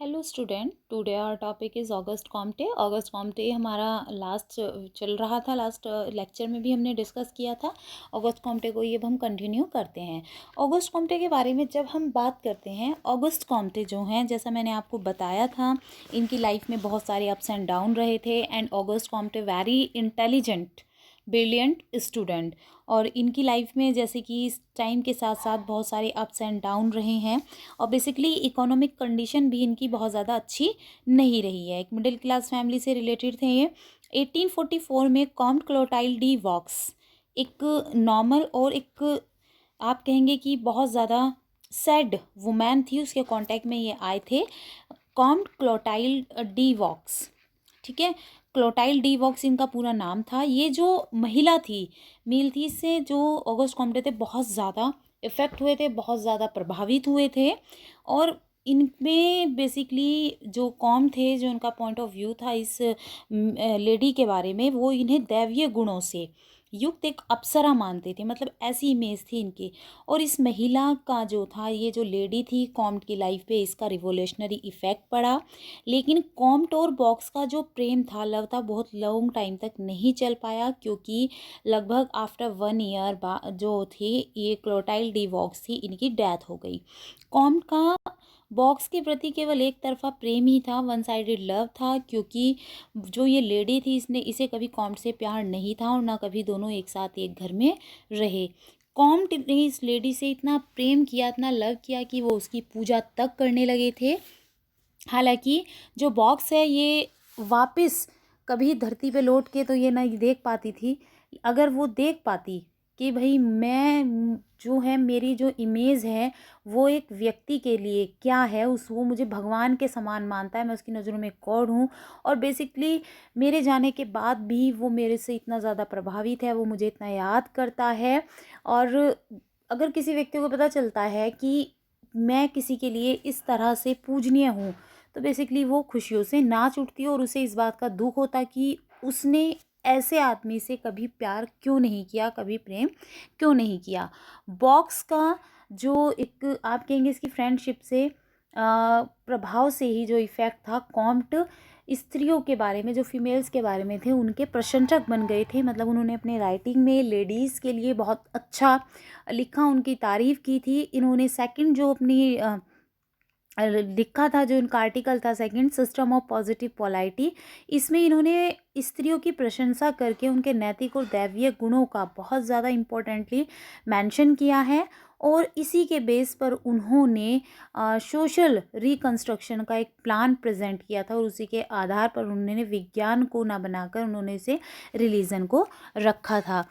Hello student, today our topic is August Comte. August Comte हमारा last चल रहा था। लास्ट लेक्चर में भी हमने डिस्कस किया था ऑगस्ट कॉम्टे को। ये अब हम कंटिन्यू करते हैं। ऑगस्ट कॉम्टे के बारे में जब हम बात करते हैं, ऑगस्ट कॉम्टे जो हैं, जैसा मैंने आपको बताया था, इनकी लाइफ में बहुत सारे अप्स एंड डाउन रहे थे। And August Comte very intelligent brilliant student, और इनकी लाइफ में जैसे कि इस टाइम के साथ साथ बहुत सारे अप्स एंड डाउन रहे हैं। और बेसिकली इकोनॉमिक कंडीशन भी इनकी बहुत ज़्यादा अच्छी नहीं रही है। एक मिडिल क्लास फैमिली से रिलेटेड थे ये। 1844 में कॉम्ट क्लोटाइल डी वॉक्स एक नॉर्मल और एक, आप कहेंगे कि बहुत ज़्यादा सैड वुमेन थी, उसके कांटेक्ट में ये आए थे। कॉम्ट क्लोटाइल डी वॉक्स, ठीक है। क्लोटाइल डी वॉक्स इनका पूरा नाम था। ये जो महिला थी, मेल थी, इससे जो ऑगस्ट कॉम्टे थे बहुत ज़्यादा इफ़ेक्ट हुए थे, बहुत ज़्यादा प्रभावित हुए थे। और इनमें बेसिकली जो कॉम थे, जो उनका पॉइंट ऑफ व्यू था इस लेडी के बारे में, वो इन्हें दैवीय गुणों से युक्त एक अप्सरा मानते थे। मतलब ऐसी इमेज थी इनकी। और इस महिला का जो था, ये जो लेडी थी, कॉम्ट की लाइफ पे इसका रिवोल्यूशनरी इफेक्ट पड़ा। लेकिन कॉम्ट और बॉक्स का जो प्रेम था, लव था, बहुत लॉन्ग टाइम तक नहीं चल पाया, क्योंकि लगभग आफ्टर 1 ईयर जो थी, ये क्लोटाइल डी वॉक्स थी, इनकी डेथ हो गई। कॉम्ट का बॉक्स के प्रति केवल एक तरफा प्रेम ही था, वन साइडेड लव था, क्योंकि जो ये लेडी थी, इसने इसे कभी कॉम्ट से प्यार नहीं था, और ना कभी दोनों एक साथ एक घर में रहे। कॉम्ट ने इस लेडी से इतना प्रेम किया, इतना लव किया कि वो उसकी पूजा तक करने लगे थे। हालांकि जो बॉक्स है, ये वापस कभी धरती पे लौट के तो ये नहीं देख पाती थी। अगर वो देख पाती कि भाई मैं जो है, मेरी जो इमेज है वो एक व्यक्ति के लिए क्या है, उस वो मुझे भगवान के समान मानता है, मैं उसकी नज़रों में गॉड हूँ, और बेसिकली मेरे जाने के बाद भी वो मेरे से इतना ज़्यादा प्रभावित है, वो मुझे इतना याद करता है। और अगर किसी व्यक्ति को पता चलता है कि मैं किसी के लिए इस तरह से पूजनीय हूँ, तो बेसिकली वो खुशियों से नाच उठती है, और उसे इस बात का दुख होता कि उसने ऐसे आदमी से कभी प्यार क्यों नहीं किया, कभी प्रेम क्यों नहीं किया। बॉक्स का जो एक, आप कहेंगे, इसकी फ्रेंडशिप से प्रभाव से ही जो इफ़ेक्ट था, कॉम्ट स्त्रियों के बारे में, जो फीमेल्स के बारे में थे, उनके प्रशंसक बन गए थे। मतलब उन्होंने अपने राइटिंग में लेडीज़ के लिए बहुत अच्छा लिखा, उनकी तारीफ़ की थी। इन्होंने सेकंड जो अपनी लिखा था, जो इनका आर्टिकल था second, system of positive polity, इसमें इन्होंने स्त्रियों की प्रशंसा करके उनके नैतिक और दैवीय गुणों का बहुत ज़्यादा इम्पोर्टेंटली मेंशन किया है। और इसी के बेस पर उन्होंने सोशल रिकंस्ट्रक्शन का एक प्लान प्रेजेंट किया था, और उसी के आधार पर उन्होंने विज्ञान को ना बनाकर उन्होंने इसे रिलीजन को रखा था।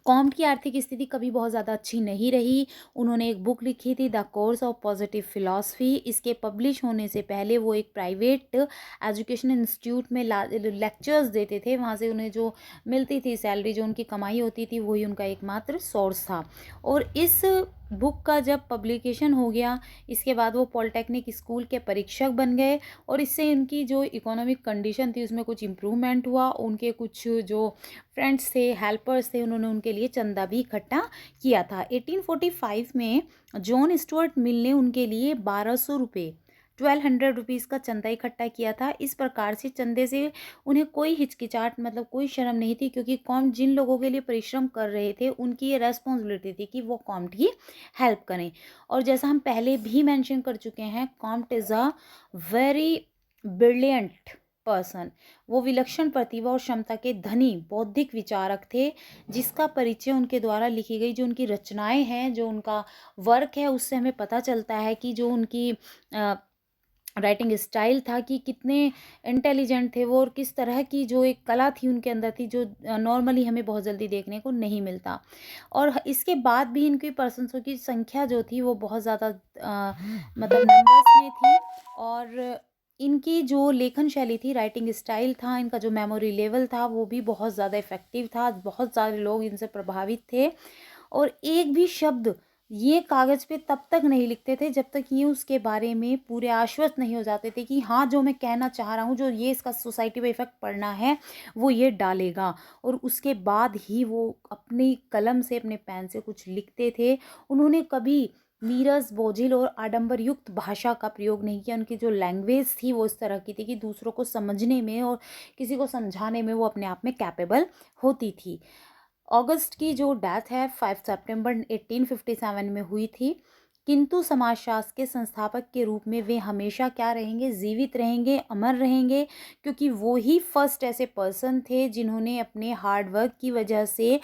कॉम्ट की आर्थिक स्थिति कभी बहुत ज़्यादा अच्छी नहीं रही। उन्होंने एक बुक लिखी थी, the course of positive philosophy. इसके पब्लिश होने से पहले वो एक प्राइवेट एजुकेशन इंस्टीट्यूट में लेक्चर्स देते थे। वहाँ से उन्हें जो मिलती थी सैलरी, जो उनकी कमाई होती थी, वही उनका एकमात्र सोर्स था। और इस बुक का जब पब्लिकेशन हो गया, इसके बाद वो पॉलिटेक्निक स्कूल के परीक्षक बन गए, और इससे उनकी जो इकोनॉमिक कंडीशन थी उसमें कुछ इम्प्रूवमेंट हुआ। उनके कुछ जो फ्रेंड्स थे, हेल्पर्स थे, उन्होंने उनके लिए चंदा भी इकट्ठा किया था। 1845 में जॉन स्टुअर्ट मिल ने उनके लिए 1200 रुपये, 1200 रुपीज़ का चंदा इकट्ठा किया था। इस प्रकार से चंदे से उन्हें कोई हिचकिचाहट, मतलब कोई शर्म नहीं थी, क्योंकि कॉम्ट जिन लोगों के लिए परिश्रम कर रहे थे, उनकी ये रेस्पॉन्सिबिलिटी थी कि वो कॉम्ट की हेल्प करें। और जैसा हम पहले भी मेंशन कर चुके हैं, Comte is a very brilliant person. वो विलक्षण प्रतिभा और क्षमता के धनी बौद्धिक विचारक थे, जिसका परिचय उनके द्वारा लिखी गई जो उनकी रचनाएं हैं, जो उनका वर्क है, उससे हमें पता चलता है कि जो उनकी राइटिंग स्टाइल था, कि कितने इंटेलिजेंट थे वो, और किस तरह की जो एक कला थी उनके अंदर थी, जो नॉर्मली हमें बहुत जल्दी देखने को नहीं मिलता। और इसके बाद भी इनकी पर्सनों की संख्या जो थी वो बहुत ज़्यादा मतलब नंबर्स में थी। और इनकी जो लेखन शैली थी, राइटिंग स्टाइल था, इनका जो मेमोरी लेवल था, वो भी बहुत ज़्यादा इफ़ेक्टिव था। बहुत सारे लोग इनसे प्रभावित थे। और एक भी शब्द ये कागज़ पे तब तक नहीं लिखते थे जब तक ये उसके बारे में पूरे आश्वस्त नहीं हो जाते थे कि हाँ, जो मैं कहना चाह रहा हूँ, जो ये इसका सोसाइटी पे इफ़ेक्ट पड़ना है, वो ये डालेगा। और उसके बाद ही वो अपनी कलम से, अपने पेन से कुछ लिखते थे। उन्होंने कभी नीरस, बोझिल और आडंबर युक्त भाषा का प्रयोग नहीं किया। उनकी जो लैंग्वेज थी वो इस तरह की थी कि दूसरों को समझने में और किसी को समझाने में वो अपने आप में कैपेबल होती थी। अगस्त की जो डेथ है 5 सितंबर 1857 में हुई थी, किंतु समाजशास्त्र के संस्थापक के रूप में वे हमेशा क्या रहेंगे, जीवित रहेंगे, अमर रहेंगे, क्योंकि वो ही फर्स्ट ऐसे पर्सन थे जिन्होंने अपने हार्ड वर्क की वजह से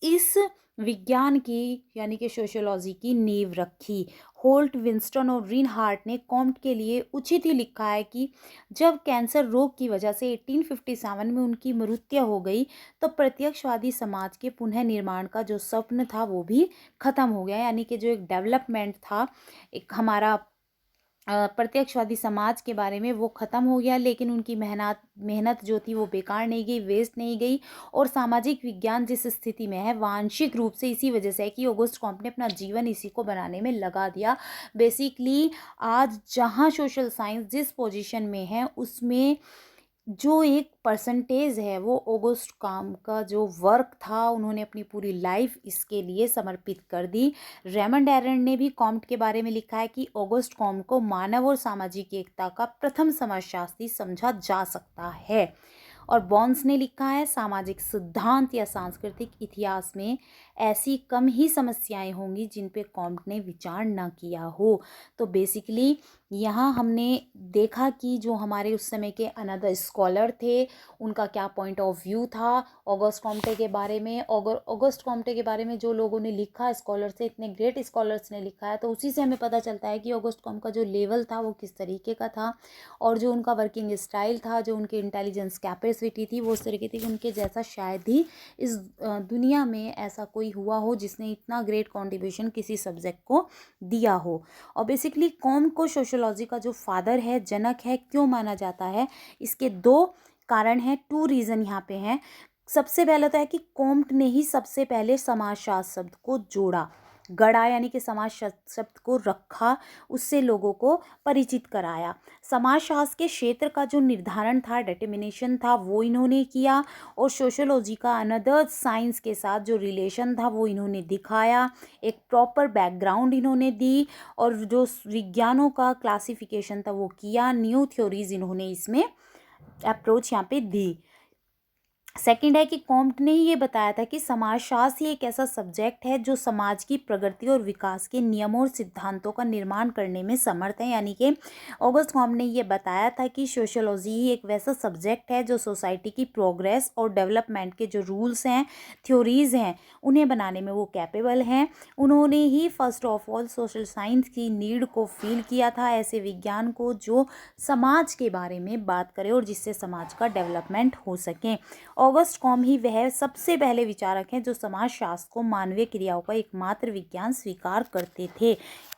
इस विज्ञान की यानी कि सोशियोलॉजी की नींव रखी। होल्ट, विंस्टन और रिनहार्ट ने कॉम्ट के लिए उचित ही लिखा है कि जब कैंसर रोग की वजह से 1857 में उनकी मृत्यु हो गई तो प्रत्यक्षवादी समाज के पुनः निर्माण का जो स्वप्न था वो भी खत्म हो गया। यानी कि जो एक डेवलपमेंट था, एक हमारा प्रत्यक्षवादी समाज के बारे में, वो ख़त्म हो गया। लेकिन उनकी मेहनत मेहनत जो थी वो बेकार नहीं गई, वेस्ट नहीं गई। और सामाजिक विज्ञान जिस स्थिति में है वांशिक रूप से इसी वजह से है कि ऑगस्ट कॉम्ट ने अपना जीवन इसी को बनाने में लगा दिया। बेसिकली आज जहाँ सोशल साइंस जिस पोजीशन में है उसमें जो एक परसेंटेज है वो ऑगस्ट कॉम्ट का जो वर्क था, उन्होंने अपनी पूरी लाइफ इसके लिए समर्पित कर दी। रेमंड एरन ने भी कॉम्ट के बारे में लिखा है कि ऑगस्ट कॉम्ट को मानव और सामाजिक एकता का प्रथम समाजशास्त्री समझा जा सकता है। और बॉन्स ने लिखा है सामाजिक सिद्धांत या सांस्कृतिक इतिहास में ऐसी कम ही समस्याएं होंगी जिन पे कॉम्ट ने विचार न किया हो। तो बेसिकली यहाँ हमने देखा कि जो हमारे उस समय के अनदर स्कॉलर थे उनका क्या पॉइंट ऑफ व्यू था ऑगस्ट कॉम्टे के बारे में। ऑगस्ट कॉम्टे के बारे में जो लोगों ने लिखा, स्कॉलर से, इतने ग्रेट स्कॉलर्स ने लिखा है, तो उसी से हमें पता चलता है कि ऑगस्ट कॉम्ट का जो लेवल था वो किस तरीके का था और जो उनका वर्किंग स्टाइल था, जो उनकी इंटेलिजेंस कैपेसिटी थी, वो उस तरीके थी कि उनके जैसा शायद ही इस दुनिया में ऐसा कोई हुआ हो जिसने इतना ग्रेट कॉन्ट्रीब्यूशन किसी सब्जेक्ट को दिया हो। और बेसिकली कॉम्ट को सोशियोलॉजी का जो फादर है, जनक है, क्यों माना जाता है, इसके दो कारण हैं, 2 रीज़न यहाँ पे हैं। सबसे पहला तो है कि कॉम्ट ने ही सबसे पहले समाजशास्त्र शब्द को जोड़ा, गढ़ा, यानी कि समाज शब्द को रखा, उससे लोगों को परिचित कराया। समाजशास्त्र के क्षेत्र का जो निर्धारण था, डिटर्मिनेशन था, वो इन्होंने किया। और सोशियोलॉजी का अनदर साइंस के साथ जो रिलेशन था वो इन्होंने दिखाया, एक प्रॉपर बैकग्राउंड इन्होंने दी। और जो विज्ञानों का क्लासिफिकेशन था वो किया, न्यू थ्योरीज इन्होंने इसमें अप्रोच यहाँ पे दी। सेकंड है कि कॉम्ट ने ही ये बताया था कि समाजशास्त्र ही एक ऐसा सब्जेक्ट है जो समाज की प्रगति और विकास के नियमों और सिद्धांतों का निर्माण करने में समर्थ है। यानी कि ऑगस्ट कॉम्ट ने ये बताया था कि सोशियोलॉजी ही एक वैसा सब्जेक्ट है जो सोसाइटी की प्रोग्रेस और डेवलपमेंट के जो रूल्स हैं, थ्योरीज हैं, उन्हें बनाने में वो कैपेबल हैं। उन्होंने ही first of all social science की नीड को फील किया था, ऐसे विज्ञान को जो समाज के बारे में बात करे और जिससे समाज का डेवलपमेंट हो सके। ऑगस्ट कॉम्ट ही वह सबसे पहले विचारक हैं जो समाजशास्त्र को मानवीय क्रियाओं का एकमात्र विज्ञान स्वीकार करते थे।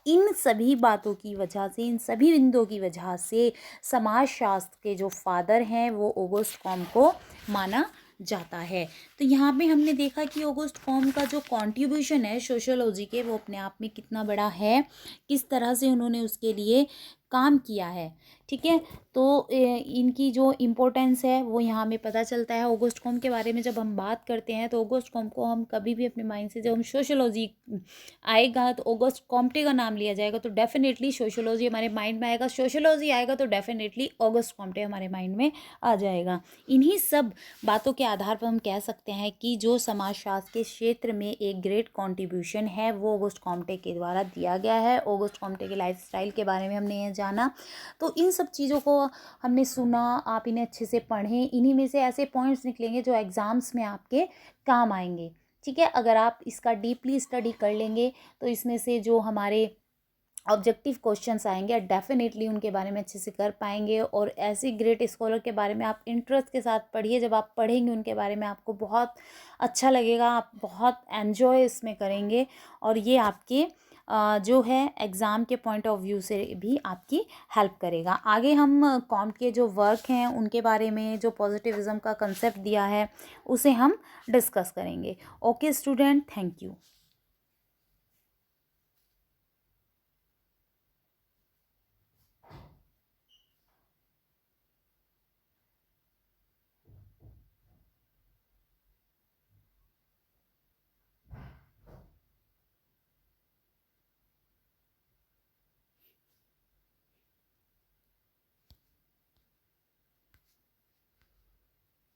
इन सभी बातों की वजह से, इन सभी बिंदुओं की वजह से समाजशास्त्र के जो फादर हैं वो ऑगस्ट कॉम्ट को माना जाता है। तो यहाँ पे हमने देखा कि ऑगस्ट कॉम्ट का जो कॉन्ट्रीब्यूशन है सोशियोलॉजी के, वो अपने आप में कितना बड़ा है, किस तरह से उन्होंने उसके लिए काम किया है। ठीक है, तो इनकी जो इम्पोर्टेंस है वो यहाँ में पता चलता है। ऑगस्ट कॉम्ट के बारे में जब हम बात करते हैं तो ऑगस्ट कॉम्ट को हम कभी भी अपने माइंड से, जब हम सोशियोलॉजी आएगा तो ऑगस्ट कॉम्टे का नाम लिया जाएगा तो डेफिनेटली सोशियोलॉजी हमारे माइंड में आएगा, सोशियोलॉजी आएगा तो डेफिनेटली ऑगस्ट कॉम्टे हमारे माइंड में आ जाएगा। इन्हीं सब बातों के आधार पर हम कह सकते हैं कि जो समाजशास्त्र के क्षेत्र में एक ग्रेट कॉन्ट्रीब्यूशन है वो ऑगस्ट कॉम्टे के द्वारा दिया गया है। ऑगस्ट कॉम्टे के लाइफ स्टाइल के बारे में हमने ये जाना, तो इन सब चीज़ों को हमने सुना, आप इन्हें अच्छे से पढ़ें। इन्हीं में से ऐसे पॉइंट्स निकलेंगे जो एग्ज़ाम्स में आपके काम आएंगे। ठीक है, अगर आप इसका डीपली स्टडी कर लेंगे तो इसमें से जो हमारे ऑब्जेक्टिव क्वेश्चंस आएंगे डेफिनेटली उनके बारे में अच्छे से कर पाएंगे। और ऐसे ग्रेट स्कॉलर के बारे में आप इंटरेस्ट के साथ पढ़िए। जब आप पढ़ेंगे उनके बारे में आपको बहुत अच्छा लगेगा, आप बहुत एन्जॉय इसमें करेंगे और ये आपके जो है एग्ज़ाम के पॉइंट ऑफ व्यू से भी आपकी हेल्प करेगा। आगे हम कॉम्ट के जो वर्क हैं उनके बारे में, जो पॉजिटिविज्म का कंसेप्ट दिया है, उसे हम डिस्कस करेंगे। Okay student, thank you.